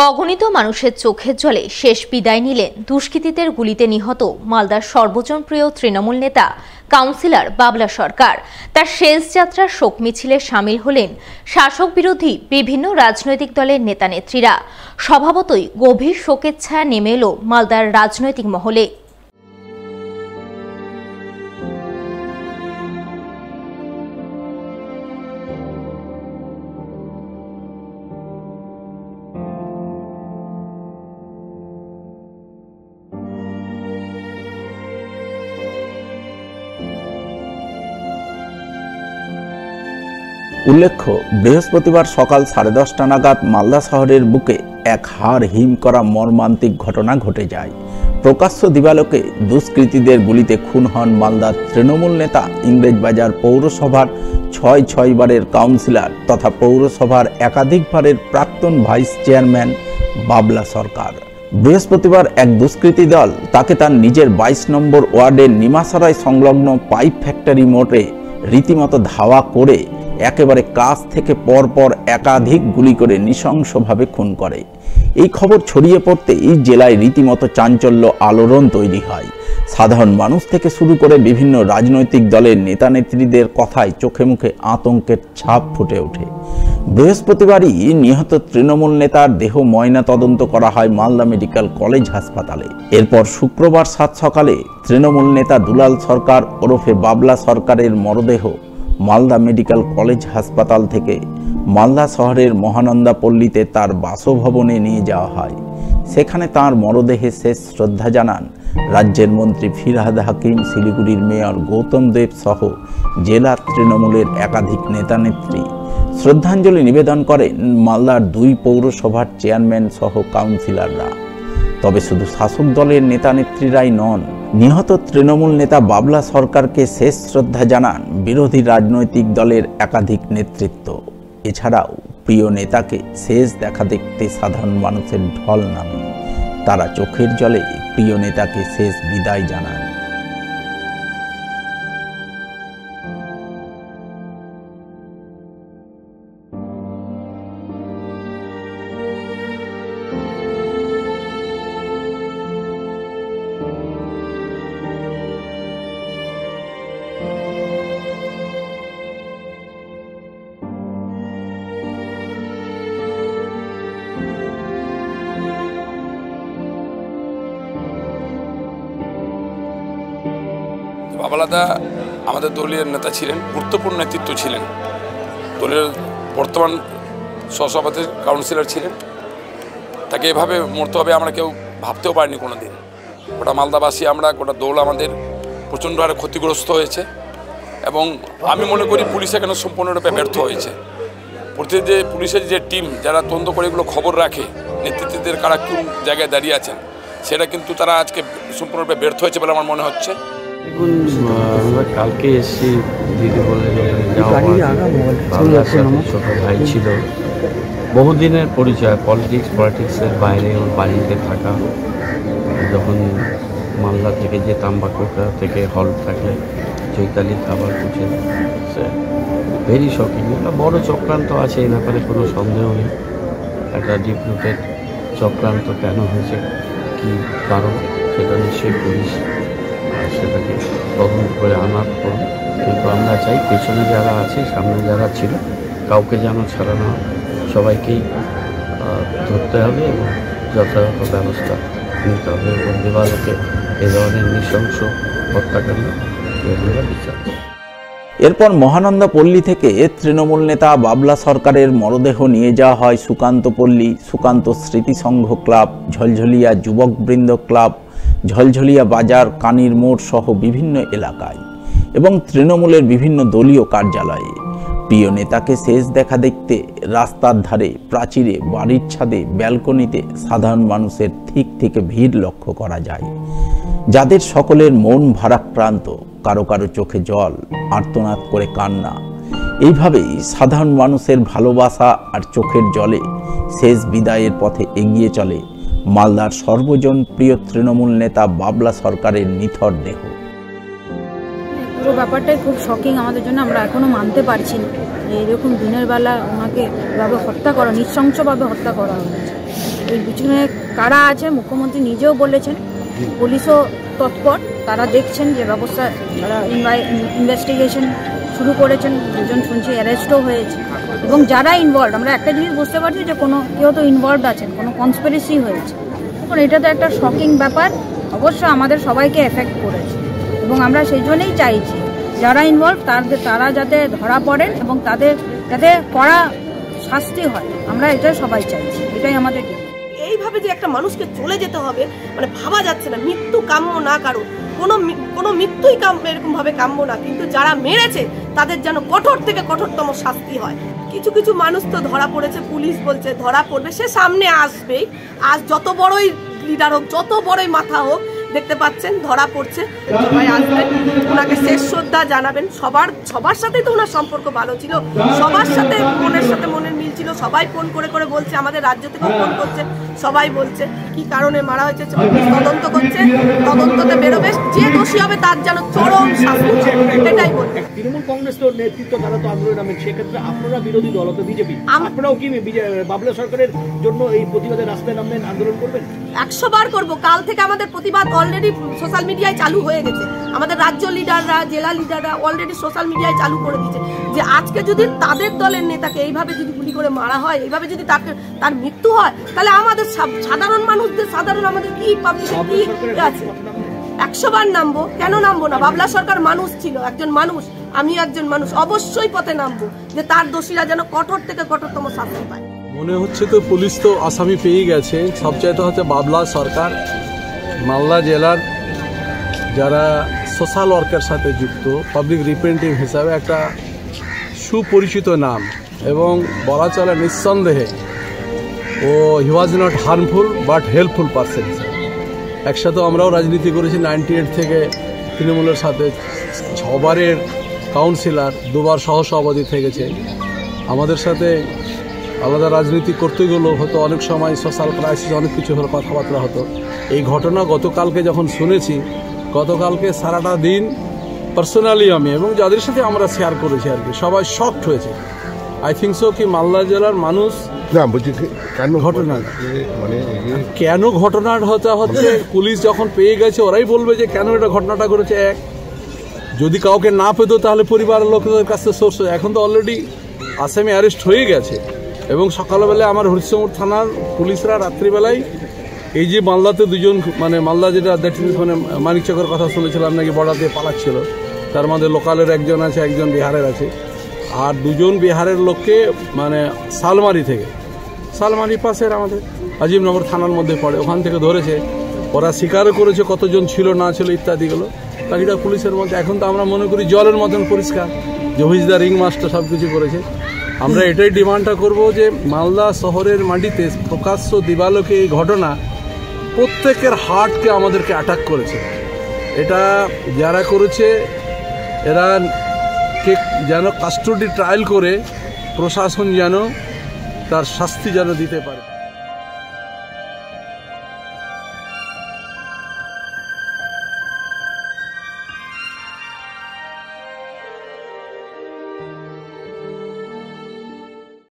অগণিত মানুষের চোখের জলে শেষ বিদায় নিলেন দুষ্কৃতীদের গুলিতে নিহত মালদার সর্বজনপ্রিয় তৃণমূল নেতা কাউন্সিলর বাবলা সরকার। তার শেষ যাত্রার শোক মিছিলে সামিল হলেন শাসক বিরোধী বিভিন্ন রাজনৈতিক দলের নেতানেত্রীরা। স্বভাবতই গভীর শোকের ছায়া নেমে এলো মালদার রাজনৈতিক মহলে। উল্লেখ্য, বৃহস্পতিবার সকাল 10:30 নাগাদ মালদা শহরের বুকে এক হাড় হিম করা মর্মান্তিক ঘটনা ঘটে যায়। প্রকাশ্য দিবালোকে দুষ্কৃতীদের গুলিতে খুন হন মালদার তৃণমূল নেতা, ইংরেজবাজার পৌরসভার 6 বারের কাউন্সিলর তথা পৌরসভার একাধিকবারের প্রাক্তন ভাইস চেয়ারম্যান বাবলা সরকার। বৃহস্পতিবার এক দুষ্কৃতী দল তাকে তার নিজের 22 নম্বর ওয়ার্ডের নিমাসরাই সংলগ্ন পাইপ ফ্যাক্টরি মোড়ে রীতিমতো ধাওয়া করে একেবারে কাছ থেকে পরপর একাধিক গুলি করে নৃশংসভাবে খুন করে। এই খবর ছড়িয়ে পড়তে এই জেলায় রীতিমতো চাঞ্চল্য আলোড়ন তৈরি হয়। সাধারণ মানুষ থেকে শুরু করে বিভিন্ন রাজনৈতিক দলের নেতানেত্রীদের কথায় চোখে মুখে আতঙ্কের ছাপ ফুটে ওঠে। বৃহস্পতিবারই নিহত তৃণমূল নেতার দেহ ময়না তদন্ত করা হয় মালদা মেডিকেল কলেজ হাসপাতালে। এরপর শুক্রবার 7 সকালে তৃণমূল নেতা দুলাল সরকার ওরফে বাবলা সরকারের মরদেহ মালদা মেডিকেল কলেজ হাসপাতাল থেকে মালদা শহরের মহানন্দা পল্লীতে তার বাসভবনে নিয়ে যাওয়া হয়। সেখানে তার মরদেহে শেষ শ্রদ্ধা জানান রাজ্যের মন্ত্রী ফিরহাদ হাকিম, শিলিগুড়ির মেয়র গৌতম দেব সহ জেলার তৃণমূলের একাধিক নেতানেত্রী। শ্রদ্ধাঞ্জলি নিবেদন করেন মালদার 2 পৌরসভার চেয়ারম্যান সহ কাউন্সিলররা। তবে শুধু শাসক দলের নেতানেত্রীরাই নন, নিহত তৃণমূল নেতা বাবলা সরকারকে শেষ শ্রদ্ধা জানান বিরোধী রাজনৈতিক দলের একাধিক নেতৃত্ব। এছাড়াও প্রিয় নেতাকে শেষ দেখা দেখতে সাধারণ মানুষের ঢল নামে। তারা চোখের জলে প্রিয় নেতাকে শেষ বিদায় জানান। বাবলাদা আমাদের দলীয় নেতা ছিলেন, গুরুত্বপূর্ণ নেতৃত্ব ছিলেন, দলের বর্তমান সহসভাপতি কাউন্সিলর ছিলেন। তাকে এভাবে মরতে হবে আমরা কেউ ভাবতেও পারিনি কোনো দিন। গোটা মালদাবাসী আমরা, গোটা দল আমাদের প্রচণ্ড হারে ক্ষতিগ্রস্ত হয়েছে এবং আমি মনে করি পুলিশ এখানে সম্পূর্ণরূপে ব্যর্থ হয়েছে। প্রতিটি পুলিশের যে টিম যারা তদন্ত করে এগুলো খবর রাখে, নেতৃত্বদের কারা কোন জায়গায় দাঁড়িয়ে আছেন, সেটা কিন্তু তারা আজকে সম্পূর্ণরূপে ব্যর্থ হয়েছে বলে আমার মনে হচ্ছে। দেখুন, আমরা কালকে এসেছি, দিদি বলে ছোট ভাই ছিল, বহুদিনের পরিচয়, পলিটিক্সের বাইরে ওর বাড়িতে থাকা। যখন মালদা থেকে যেতাম বা কলকাতা থেকে হল থাকলে চৈতালি খাবার খুঁজে, ভেরি শকিং। একটা বড় চক্রান্ত আছে এই ব্যাপারে, কোনো সন্দেহ নেই। একটা ডিপ্লুটেড চক্রান্ত কেন হয়েছে, কী কারণ, সেটা নিশ্চয়ই পুলিশ সেটাকে তদন্ত করে আনার পর। কিন্তু আমরা চাই পেছনে যারা আছে, সামনে যারা ছিল, কাউকে যেন ছাড়ানো হয়, সবাইকেই ধরতে হবে এবং যথাযথ ব্যবস্থা নিতে হবে এবং দিবালোকে এ ধরনের নৃশংস হত্যাকাণ্ড বিচার। এরপর মহানন্দা পল্লী থেকে তৃণমূল নেতা বাবলা সরকারের মরদেহ নিয়ে যাওয়া হয় সুকান্ত পল্লী, সুকান্ত স্মৃতি সংঘ ক্লাব, ঝলঝলিয়া যুবকবৃন্দ ক্লাব, ঝলঝলিয়া বাজার, কানির মোড় সহ বিভিন্ন এলাকায় এবং তৃণমূলের বিভিন্ন দলীয় কার্যালয়ে। প্রিয় নেতাকে শেষ দেখা দেখতে রাস্তার ধারে, প্রাচীরে, বাড়ির ছাদে, ব্যালকনিতে সাধারণ মানুষের ঠিক থেকে ভিড় লক্ষ্য করা যায়, যাদের সকলের মন ভারাক্রান্ত, কারো কারো চোখে জল, আর্তনাদ করে কান্না। এইভাবেই সাধারণ মানুষের ভালোবাসা আর চোখের জলে শেষ বিদায়ের পথে এগিয়ে চলে মালদার সর্বজন প্রিয় তৃণমূল নেতা বাবলা সরকারের নিথর দেহ। পুরো ব্যাপারটাই খুব শকিং আমাদের জন্য, আমরা এখনো মানতে পারছি না এরকম দিনের বেলা ওনাকে এভাবে হত্যা করা, নৃশংসভাবে হত্যা করা হয়েছে। এর পিছনে কারা আছে মুখ্যমন্ত্রী নিজেও বলেছেন, পুলিশও তৎপর, তারা দেখছেন যে ব্যবস্থা, তারা ইনভেস্টিগেশন শুরু করেছেন, দুজন শুনছি অ্যারেস্টও হয়েছে। এবং যারা ইনভলভ, আমরা একটা জিনিস বুঝতে পারছি যে কেউ তো ইনভলভ আছেন, কোনো কনস্পিরেসি হয়েছে। এখন এটা তো একটা শকিং ব্যাপার, অবশ্য আমাদের সবাইকে এফেক্ট করেছে এবং আমরা সেই জন্যই চাইছি যারা ইনভলভ তারা যাতে ধরা পড়েন এবং তাদের যাতে কড়া শাস্তি হয়, আমরা এটাই সবাই চাইছি, এটাই আমাদের। এইভাবে যে একটা মানুষকে চলে যেতে হবে মানে ভাবা যাচ্ছে না। মৃত্যু কাম্য না, কারো কোনো মৃত্যুই এরকম ভাবে কাম্য না, কিন্তু যারা মেরেছে তাদের যেন কঠোর থেকে কঠোরতম শাস্তি হয়। কিছু কিছু মানুষ তো ধরা পড়েছে, পুলিশ বলছে ধরা পড়বে, সে সামনে আসবেই। আজ যত বড়ই লিডার হোক, যত বড়ই মাথা হোক, দেখতে পাচ্ছেন ধরা পড়ছে, সবাই আসবেন, ওনাকে শেষ শ্রদ্ধা জানাবেন। সবার সাথেই তো ওনার সম্পর্ক ভালো ছিল, সবার সাথে মনের মিল ছিল, সবাই ফোন করে করে বলছে, আমাদের রাজ্য থেকেও ফোন করছে, সবাই বলছে কি কারণে মারা হয়েছে তদন্ত করছে, তদন্ততে বেরোবে, যে দোষী হবে তার যেন চরম শাস্তি, এটাই বলবে। তৃণমূল কংগ্রেস তো নেতৃত্ব, তারা তো আন্দোলন নামেন, সেক্ষেত্রে আপনারা বিরোধী দল তো বিজেপি, আপনারাও কি বাবলা সরকারের জন্য এই প্রতিবাদে রাস্তায় নামবেন, আন্দোলন করবেন? 100 বার করবো। কাল থেকে আমাদের প্রতিবাদ অলরেডি সোশ্যাল মিডিয়ায় চালু হয়ে গেছে, আমাদের রাজ্য লিডাররা, জেলা লিডাররা অলরেডি সোশ্যাল মিডিয়ায় চালু করে দিচ্ছে যে আজকে যদি তাদের দলের নেতাকে এইভাবে যদি গুলি করে মারা হয়, এইভাবে যদি তার মৃত্যু হয়, তাহলে আমাদের সাধারণ মানুষদের, আমাদের কি পাবলিক কি আছে? 100 বার নামবো, কেন নামবো না? বাবলা সরকার মানুষ ছিল, একজন মানুষ, আমি একজন মানুষ, অবশ্যই পথে নামবো যে তার দোষীরা যেন কঠোর থেকে কঠোরতম শাস্তি পায়। মনে হচ্ছে তো পুলিশ তো আসামি পেয়ে গেছে, সবচাইতে হচ্ছে বাবলা সরকার। মালদা জেলার যারা সোশ্যাল ওয়ার্কের সাথে যুক্ত, পাবলিক রিপ্রেজেন্টেটিভ হিসাবে একটা সুপরিচিত নাম, এবং বলা চলে নিঃসন্দেহে ও he was not harmful but helpful person. একসাথে আমরাও রাজনীতি করেছি 98 থেকে, তৃণমূলের সাথে 6 বারের কাউন্সিলর, 2 বার সহসভাপতি থেকেছে। আমাদের সাথে আলাদা রাজনীতি করতে গেলেও হয়তো অনেক সময় সোশ্যাল ক্রাইসিস, অনেক কিছু হলো, কথাবার্তা হতো। এই ঘটনা গতকালকে যখন শুনেছি, গতকালকে সারাটা দিন পার্সোনালি আমি এবং যাদের সাথে আমরা শেয়ার করেছি আর কি, সবাই শকড হয়েছে। আই থিঙ্ক সো কি মালদা জেলার মানুষ কেন ঘটনাটা হচ্ছে পুলিশ যখন পেয়ে গেছে, ওরাই বলবে যে কেন এটা ঘটনাটা করেছে। যদি কাউকে না পেতো তাহলে পরিবারের লোকদের কাছে সোর্স, এখন তো অলরেডি আসামি অ্যারেস্ট হয়ে গেছে। এবং সকালবেলায় আমার হরিশ্চন্দ্র থানার পুলিশরা রাত্রিবেলায় এই যে মালদাতে দুজন, মানে মালদা যেটা মানে মানিকচকের কথা শুনেছিলাম নাকি বর্ডার দিয়ে পালাচ্ছিল, তার মধ্যে লোকালের একজন আছে, একজন বিহারের আছে, আর 2 জন বিহারের লোককে মানে শালমারি পাশের আমাদের আজিমনগর থানার মধ্যে পড়ে, ওখান থেকে ধরেছে। ওরা স্বীকারও করেছে কতজন ছিল না ছিল ইত্যাদিগুলো, বাকিটা পুলিশের মধ্যে। এখন তো আমরা মনে করি জলের মতন পরিষ্কার, যে হুইজ দ্য রিং মাস্টার সব কিছু করেছে। আমরা এটাই ডিমান্ডটা করব যে মালদা শহরের মাটিতে প্রকাশ্য দিবালোকে এই ঘটনা প্রত্যেকের হার্টকে আমাদেরকে অ্যাটাক করেছে। এটা যারা করেছে এরা যেন কাস্টোডি ট্রায়াল করে প্রশাসন যেন তার শাস্তি যেন দিতে পারে।